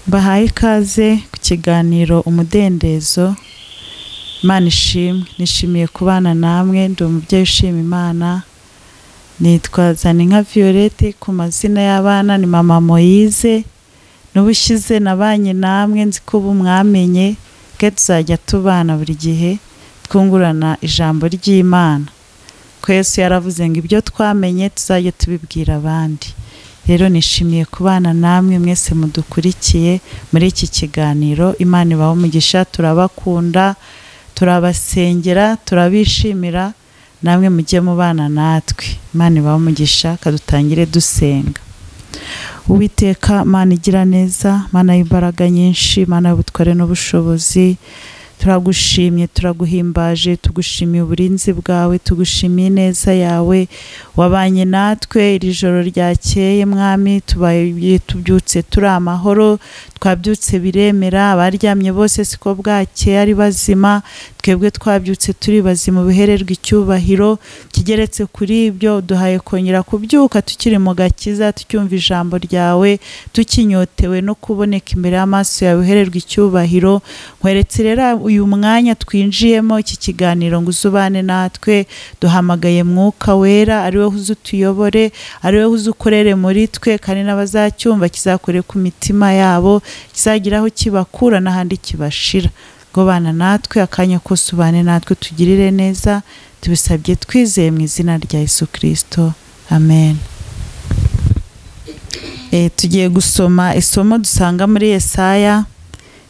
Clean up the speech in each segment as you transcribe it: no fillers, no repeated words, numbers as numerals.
Bahaye ikaze ku kiganiro umudendezo. Imana ishimwe, nishimiye kubana namwe, ndi umubyeyi ushima Imana. Nitwa Zaninka Violette, ku mazina y'abana ni mama Moise. N'ubushize nabanye namwe nzi ko ubu mwamenye ke tuzajya tubana buri gihe twungurana ijambo ry'Imana. Ko Yesu yaravuze ngo ibyo twamenye tuzajya tubibwira abandi. Rero nishimiye kubana namwe mwese mudukurikiye muri iki kiganiro. Imana ibahe umugisha, turabakunda, turabasengera, turabishimira, namwe mujye mubana natwe. Imana ibahe umugisha, kadutangire dusenga. Uwiteka Mana igira neza, Mana y'imbaraga nyinshi, Mana y'ubutware n'ubushobozi, turagushimye, turaguhimbaje, tugushimiye uburinzi bwawe, tugushimiye neza yawe, wabanye natwe iri joro ryakeye Mwami, tubyutse turi amahoro, twabyutse biremera, abaryamye bose siko bwakeye ari bazima, twebwe twabyutse turi bazima, ubihererwe icyubahiro. Kigeretse kuri ibyo duhaye kongera kubyuka tukiri mu gakiza, tucyumva ijambo ryawe, tukinyotewe no kuboneka imbere y'amaso yawe, uhererwe icyubahiro. Nkweretse rero uyu mwanya twinjiyemo iki kiganiro ngo uzubane natwe, duhamagaye Mwuka Wera, ari we uza utuyobore, ari we uza ukorere muri twe, kandi n'abazacyumva kizakore ku mitima yabo, kizagira aho kibakura n'ahandi kibashira. Ngo bana natwe akanya kose ubane natwe, tugirire neza, tubisabye twizeye mu izina rya Yesu Kristo, amen. Tugiye gusoma isomo dusanga muri Yesaya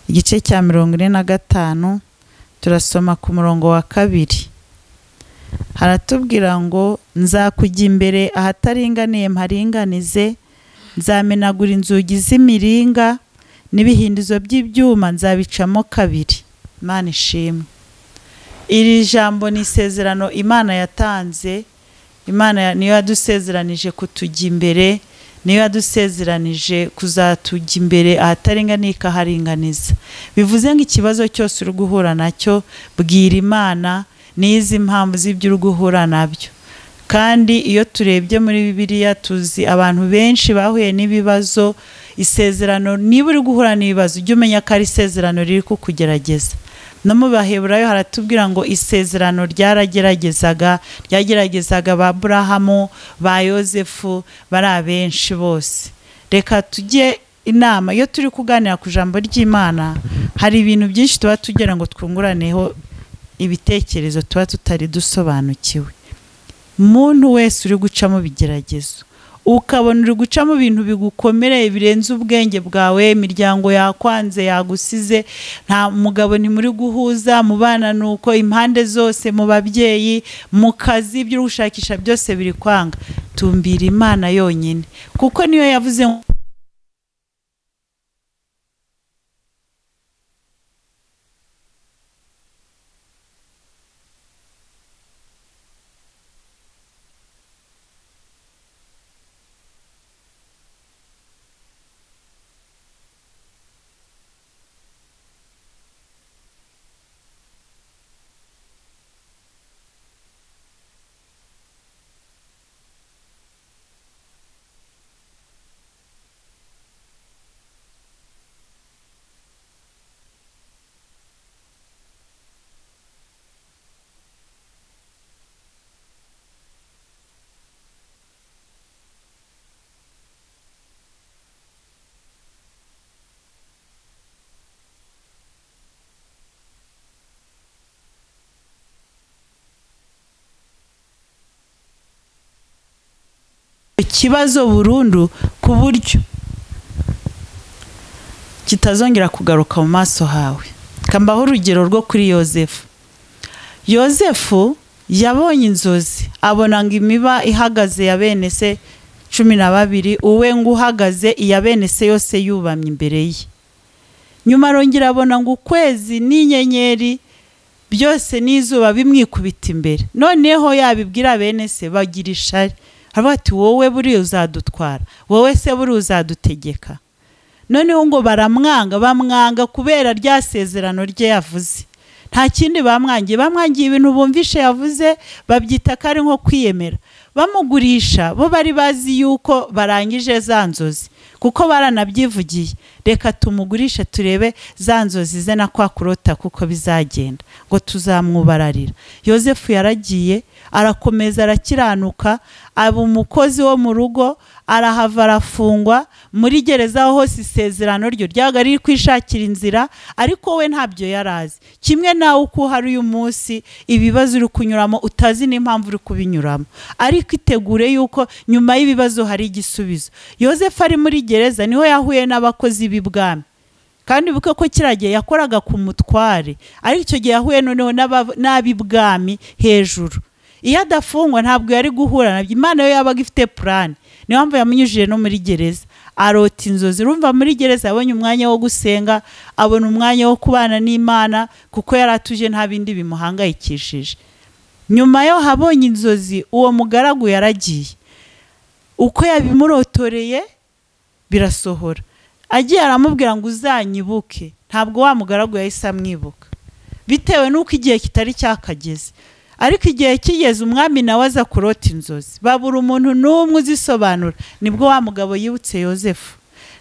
igice cya 45, turasoma ku murongo wa 2. Haratubwira ngo nzakujya imbere ahataringaniye mparinganize, nzamenagura inzugi z'imiringa n'ibihindizo by'ibyuma nzabicamo kabiri. Imana ishimwe. Iri jambo ni isezerano Imana yatanze. Imana niyo yadusezeranije kutujya imbere, niyo yadusezeranije kuzatujya imbere ahataringaniye ikaharinganiza. Bivuze ngo ikibazo cyose uri guhura nacyo, bwira Imana n'izi mpamvu z'ibyo uri guhura nabyo. Kandi iyo turebye muri Bibiliya tuzi abantu benshi bahuye n'ibibazo. Isezerano niba uri guhura n'ibibazo, ujye umenya ko ari isezerano riri kukugerageza. No mu Baheburayo haratubwira ngo isezerano ryageragezaga ba Aburahamu, ba Yosefu, bari abenshi bose. Reka tujye inama, iyo turi kuganira ku jambo ry'Imana, hari ibintu byinshi tuba tugira ngo twunguraneho ibitekerezo tuba tutari dusobanukiwe. Umuntu wese uri gucamo bigeragezo, ukabona uri gucamo ibintu bigukomereye birenze ubwenge bwawe, imiryango yakwanze, yagusize, nta mugabo ni muri guhuza, mu bana nuko, impande zose, mu babyeyi, mu kazi, ibyo uri gushakisha byose biri kwanga, tumbira Imana yonyine, kuko niyo yavuze ikibazo burundu ku buryo kitazongera kugaruka mu maso hawe. Kambaho urugero rwo kuri Yosefu. Yosefu yabonye inzozi, abona ngo imiba ihagaze ya bene se 12, uwe ngo uhagaze iya bene se yose yubamye imbere ye. Nyuma arongera abona ngo ukwezi n'inyenyeri byose n'izuba bimwikubita imbere. Noneho yabibwira bene se bagira ishari, aravuga ati wowe buri uzadutwara, wowe se buri uzadutegeka. Noneho ngo bamwanga kubera rya sezerano rye yavuze. Nta kindi bamwangiye ibintu bumvishe yavuze, babyita ko ari nko kwiyemera. Bamugurisha bo bari bazi yuko barangije za nzozi, kuko baranabyivugiye, reka tumugurishe turebe za nzozi ze na kwa kurota kuko bizagenda, ngo tuzamwubararira. Yozefu yaragiye arakomeza arakiranuka, aba umukozi wo mu rugo, arahava arafungwa. Muri gereza aho hose isezerano ryo ryaga riri kwishakira inzira, ariko we ntabyo yarazi. Kimwe nawe uko hari uyu munsi ibibazo uri kunyuramo utazi n'impamvu uri kubinyuramo, ariko itegure yuko nyuma y'ibibazo hari igisubizo. Yozefu ari muri gereza niho yahuye n'abakozi b'ibwami, kandi buke ko kiragiye yakoraga ku mutware, ariko icyo gihe yahuye noneho n'ab'ibwami hejuru. Iyo adafungwa ntabwo yari guhura nabyo. Imana yo yabaga ifite plan, niyo mpamvu yamunyujije no muri gereza. Arota inzozi, urumva muri gereza abonye umwanya wo gusenga, abona umwanya wo kubana n'Imana kuko yaratuje nta bindi bimuhangayikishije. Nyuma yo habonye inzozi, uwo mugaragu yaragiye, uko yabimurotoreye birasohora. Agiye aramubwira ngo uzanyibuke, ntabwo wa mugaragu yahise amwibuka bitewe nuko igihe kitari cyakageze. Ariko igihe kigeze umwami nawe aza kurota inzozi, babura umuntu n'umwe uzisobanura, nibwo wa mugabo yibutse Yozefu.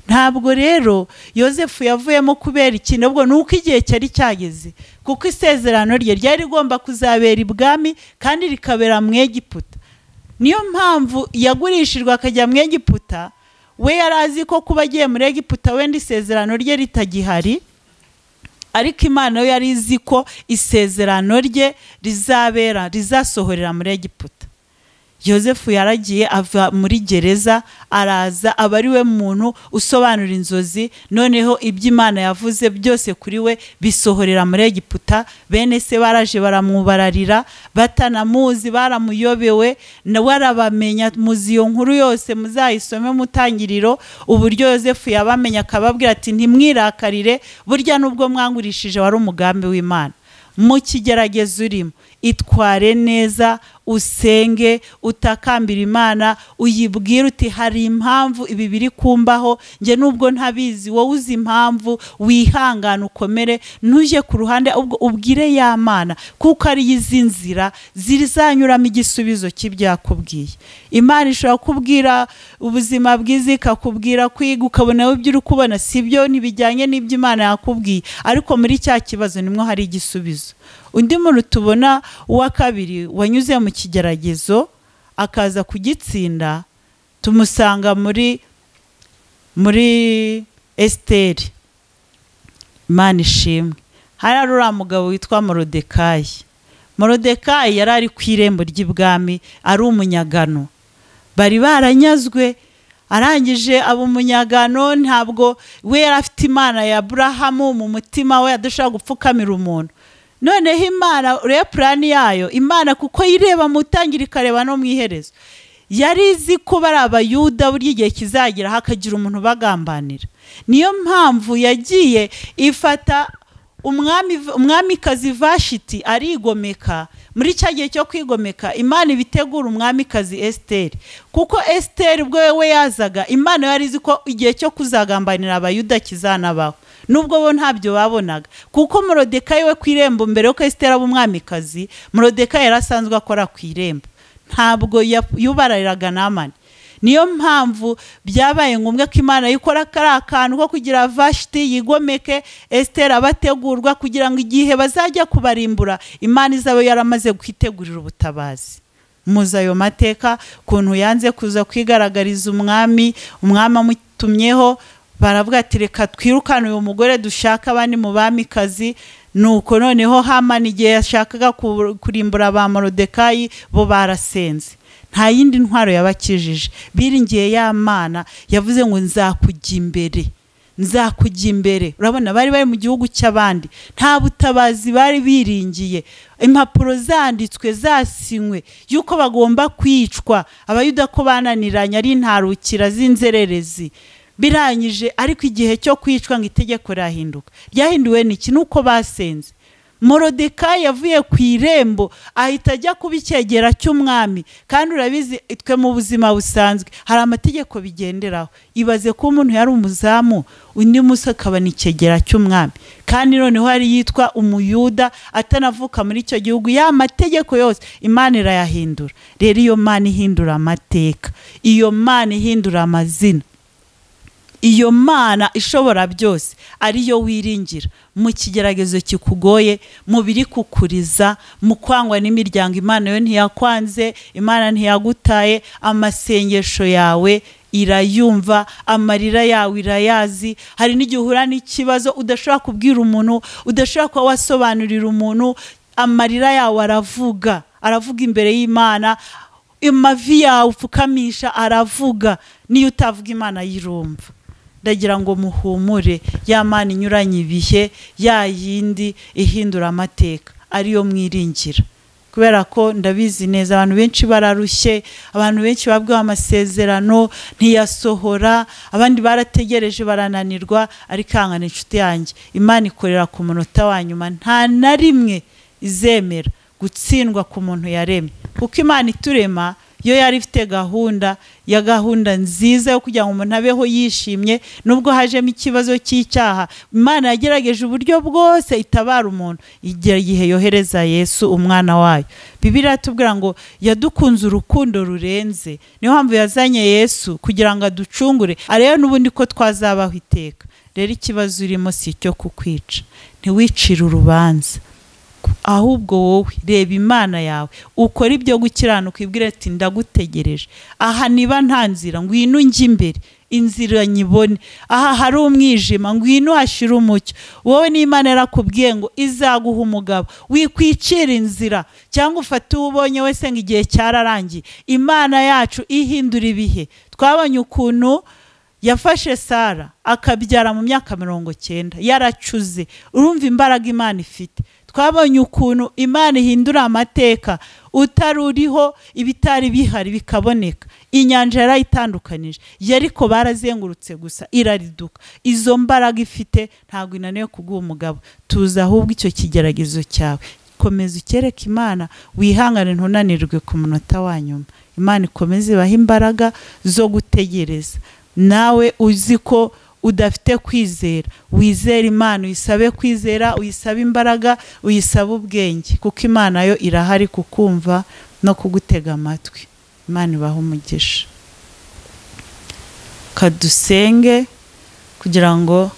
Ntabwo rero Yozefu yavuyemo kubera ikintu, ubwo nuko igihe cyari cyageze, kuko isezerano rye ryari rigomba kuzabera ibwami kandi rikabera mu Egiputa. Niyo mpamvu yagurishijwe akajya mu Egiputa. We yarazi ko kuba agiye muri Egiputa wenda isezerano rye ritagihari, ariko Imana yo yari izi ko isezerano rye rizasohorera muri Egiputa. Yozefu yaragiye ava muri gereza, araza aba ari we muntu usobanura inzozi, noneho iby'Imana yavuze byose kuri we bisohorera muri Egiputa. Bene se baraje baramwubararira, batanamuzi baramuyobewe, nawe arabamenya. Muzi iyo nkuru yose muzayisome mu Tangiriro, uburyo Yozefu yabamenya akababwira ati ntimwirakarire, burya nubwo mwangurishije wari umugambi w'Imana. Mu kigeragezo urimo itware neza, usenge, utakambira Imana, uyibwire uti hari impamvu ibi biri kumbaho, nge nubwo ntabizi wowe uzi impamvu, wihangana ukomere, ntuje ku ruhande, ubwo ubwire ya Mana kuko ari izi nzira zizanyuramo igisubizo cy'ibyakubwiye. Imana ishobora kubwira ubuzima bwiza, ikakubwira kwiga, ukabona ibyo uri kubona sibyo, ntibijyanye n'ibyo Imana yakubwiye, ariko muri cya kibazo nimwo hari igisubizo. Undi muntu tubona uwa kabiri wanyuze mu kigeragezo akaza kugitsinda, tumusanga muri Esiteri. Imana ishimwe. Hari uriya mugabo witwa Morodekayi. Morodekayi yari ari ku irembo ry'ibwami, ari umunyagano. Bari baranyazwe, arangije abo umunyagano. Ntabwo we yari afite Imana ya Aburahamu mu mutima we, adashaka gupfukamira umuntu. Noneho Imana urebe plan yayo, Imana kuko yireba mu tangira ikareba no mu iherezo, yari izi ko bari Abayuda buri igihe kizagira hakagira umuntu bagambanira. Niyo mpamvu yagiye ifata umwamikazi Vashiti arigomeka. Muri cya gihe cyo kwigomeka, Imana ibitegura umwamikazi Esiteri, kuko Esiteri ubwo we yazaga, Imana yari izi ko igihe cyo kuzagambanira Abayuda kizanabaho, nubwo bo ntabyo babonaga. Kuko Morodekayi we ku irembo, mbere yuko Esiteri aba umwamikazi, Morodekayi yarasanzwe akora ku irembo, ntabwo yubarariraga Namani. Niyo mpamvu byabaye ngombwa ko Imana yikora kari akantu ko kugira Vashiti yigomeke, Esiteri abategurwa kugira ngo igihe bazajya kubarimbura, Imana izabe yaramaze kwitegurira ubutabazi. Muzi ayo mateka kuntu yanze kuza kwigaragariza umwami amutumyeho, baravuga ati reka twirukane uyu mugore dushaka abandi mu bamikazi. Nuko noneho Hamani igihe yashakaga kurimbura ba Morodekayi, bo barasenze. Nta yindi ntwaro yabakijije, biringiye ya Mana yavuze ngo nzakujya imbere. Urabona bari mu gihugu cy'abandi, nta butabazi bari biringiye. Impapuro zanditswe zasinywe yuko bagomba kwicwa, Abayuda ko bananiranye ari intarukira z'inzererezi. Birangije, ariko igihe cyo kwicwa ngo itegeko ryahinduka. Ryahinduwe n'iki? Nuko basenze. Morodekayi yavuye ku irembo ahita ajya kuba icyegera cy'umwami. Kandi urabizi twe mu buzima busanzwe hari amategeko bigenderaho. Ibaze ko umuntu yari umuzamu, undi munsi akaba n'icyegera cy'umwami, kandi noneho hari yitwa umuyuda atanavuka muri icyo gihugu. Ya mategeko yose Imana irayahindura. Rero iyo Mana ihindura amateka, iyo Mana ihindura amazina, iyo Mana ishobora byose ariyo wiringira mu kigeragezo kikugoye, mu biri kukuriza, mu kwangwa n'imiryango. Imana yo ntiyakwanze, Imana ntiyagutaye, amasengesho yawe irayumva, amarira yawe irayazi. Hari n'igihe uhura n'ikibazo udashobora kubwira umuntu, udashobora kuba wasobanurira umuntu, amarira yawe aravuga imbere y'Imana, amavi yawe upfukamisha aravuga, niyo utavuga Imana yirumva. Ndagira ngo muhumure, ya Mana inyuranye ibihe, ya yindi ihindura amateka, ariyo mwiringira. Kubera ko ndabizi neza abantu benshi bararushye, abantu benshi babwiwe amasezerano ntiyasohora, abandi barategereje barananirwa. Ariko ihangane inshuti yanjye, Imana ikorera ku munota wa nyuma, nta na rimwe izemera gutsindwa ku muntu yaremye. Kuko Imana iturema yo yari ifite gahunda nziza yo kugira ngo umuntu abeho yishimye. Nubwo hajemo ikibazo cy'icyaha, Imana yagerageje uburyo bwose itabara umuntu, igihe yohereza Yesu umwana wayo. Bibiliya tubwira ngo yadukunze urukundo rurenze, niyo mpamvu yazanye Yesu kugira ngo aducungure, arebe n'ubundi ko twazabaho iteka. Rero ikibazo urimo si icyo kukwica, ntiwicire urubanza, ahubwo wowe reba Imana yawe, ukora ibyo gukiranuka, ibwira ati ndagutegereje. Aha niba nta nzira, ngwino njye imbere, inzira nyibone. Aha hari umwijima, ngwino hashira umucyo. Wowe n'Imana yarakubwiye ngo izaguha umugabo, wikwicira inzira cyangwa ufate ubonye wese ngo igihe cyararangiye. Imana yacu ihindura ibihe. Twabonye ukuntu yafashe Sara akabyara mu myaka 90 yaracuze. Urumva imbaraga Imana ifite. Twabonye ukuntu Imana ihindura amateka, utaruriho ibitari bihari bikaboneka. Inyanja yarayitandukanije, Yeriko barazengurutse gusa irariduka. Izo mbaraga ifite ntabwo inaniwe kuguha umugabo. Tuza ahubwo icyo kigeragezo cyawe, komeza ukereke Imana, wihangane ntunanirwe ku munota wa nyuma. Imana ikomeze ibahe imbaraga zo gutegereza. Nawe uzi ko udafite kwizera, wizera Imana, uyisabe kwizera, uyisabe imbaraga, uyisabe ubwenge, kuko Imana yo irahari kukumva no kugutega amatwi. Imana ibahe umugisha. Kadusenge kugira ngo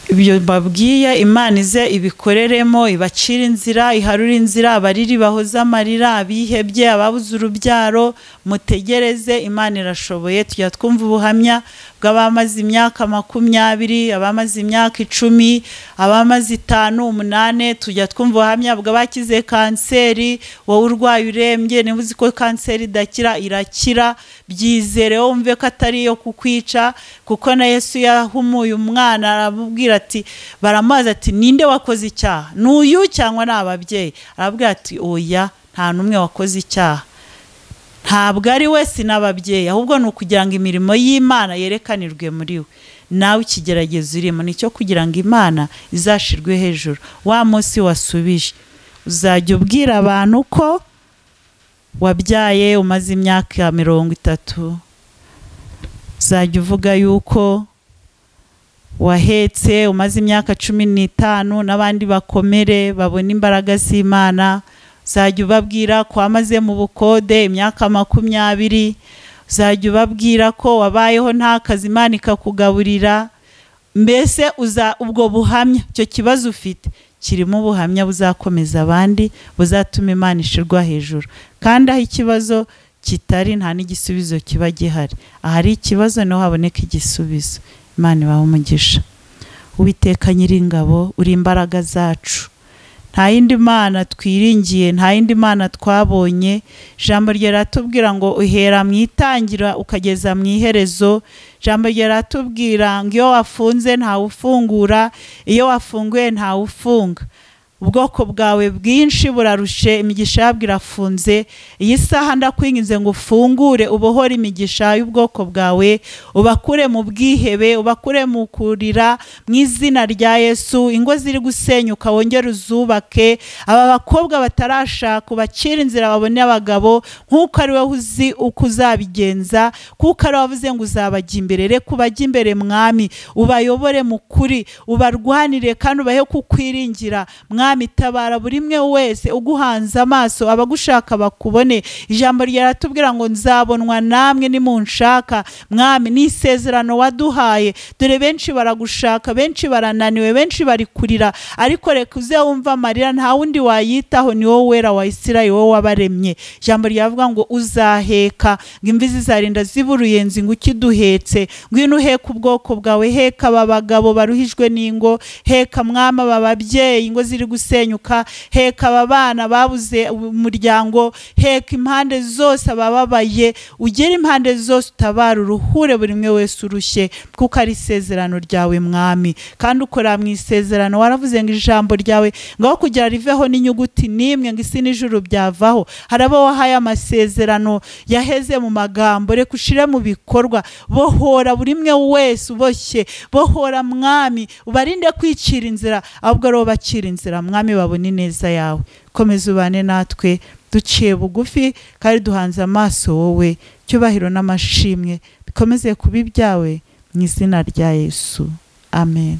ibyo babwiye Imana ize ibikoreremo, ibacira inzira, iharura inzira, abariri bahoza amarira, abihebye, ababuze urubyaro. Mutegereze, Imana irashoboye. Tujya twumva ubuhamya bw'abamaze imyaka 20, abamaze imyaka 10, abamaze 5, 8. Tujya twumva ubuhamya bw'abakize kanseri. Wowe urwaye urembye, niba uzi ko kanseri idakira, irakira. Byizere, wumve ko atari yo kukwica, kuko na Yesu yahumuye umwana aramubwira ati, baramubaza ati ninde wakoze icyaha, n'uyu cyangwa n'ababyeyi? Arabwira ati oya, nta numwe wakoze icyaha, ntabwo ari we si n'ababyeyi, ahubwo ni ukugira ngo imirimo y'Imana yerekanirwe muri we. Nawe ikigeragezo urimo nicyo kugira ngo Imana izashirwe hejuru. Wa munsi wasubije uzajya ubwira abantu ko wabyaye umaze imyaka 30, uzajya uvuga yuko wahetse umaze imyaka 15, n'abandi bakomere babona imbaraga z'Imana. Uzajya ubabwira ko wamaze mu bukode imyaka 20, uzajya ubabwira ko wabayeho nta kazi Imana ikakugaburira. Mbese ubwo buhamya, icyo kibazo ufite kirimo ubuhamya buzakomeza abandi, buzatuma Imana ishirwa hejuru. Kandi aho ikibazo kitari nta n'igisubizo kiba gihari. Ahari ikibazo niho haboneka igisubizo. Imana ibahe umugisha. Uwiteka Nyiringabo, uri imbaraga zacu, nta yindi Mana twiringiye, nta yindi Mana twabonye. Ijambo rye ratubwira ngo uhera mu itangira ukageza mu iherezo. Ijambo rye ratubwira ngo iyo wafunze nta ufungura, iyo wafunguye nta ufunga. Ubwoko bwawe bwinshi burarushe, imigisha yabwo irafunze. Iyi saha ndakwinginze ngo ufungure, ubohore imigisha y'ubwoko bwawe, ubakure mu bwihebe, ubakure mu kurira, mu izina rya Yesu. Ingo ziri gusenyuka wongere uzubake. Aba bakobwa batarashaka ubacira inzira babone abagabo, nk'uko ari wowe uzi uko uzabigenza, kuko ari wavuze ngo uzabajya imbere. Reka ubajye imbere Mwami, ubayobore mu kuri, ubarwanire kandi ubahe kukwiringira Mwami. mwami tabara buri mwe wese uguhanze amaso abagushaka bakubone. Ijambo ryaratubwira ngo nzabonwa namwe nimunshaka. Mwami ni isezerano waduhaye, dore benshi baragushaka, benshi barananiwe, benshi bari kurira, ariko reka uze wumva amarira, nta wundi wayitaho, ni wowe wera wa Isirayeli, wowe wabaremye. Ijambo ryavuga ngo uzaheka, ngo imvi zizarinda ziba uruyenzi ngo ukiduhetse. Ngwino uheka ubwoko bwawe, heka aba bagabo baruhijwe n'ingo, heka mwama aba babyeyi ingo ziri gusenyuka, heka aba bana babuze umuryango, heka impande zose abababaye, ugere impande zose utabara, uruhure buri mwe wese urushye, kuko ari isezerano ryawe mwami. Kandi ukora mu isezerano waravuze ngo ijambo ryawe ngaho kugira riveho n'inyuguti n'imwe ngo isi n'ijuru byavaho. Harabo wahaye amasezerano yaheze mu magambo, reka ushire mu bikorwa. Bohora buri mwe wese uboshye, bohora mwami, ubarinde kwicira inzira, ahubwo ari bacira inzira mwami, babone neza yawe. Komeza ubane natwe duciye bugufi kandi duhanze amaso wowe. Cyubahiro n'amashimwe bikomeze kuba ibyawe mu izina rya Yesu, amen.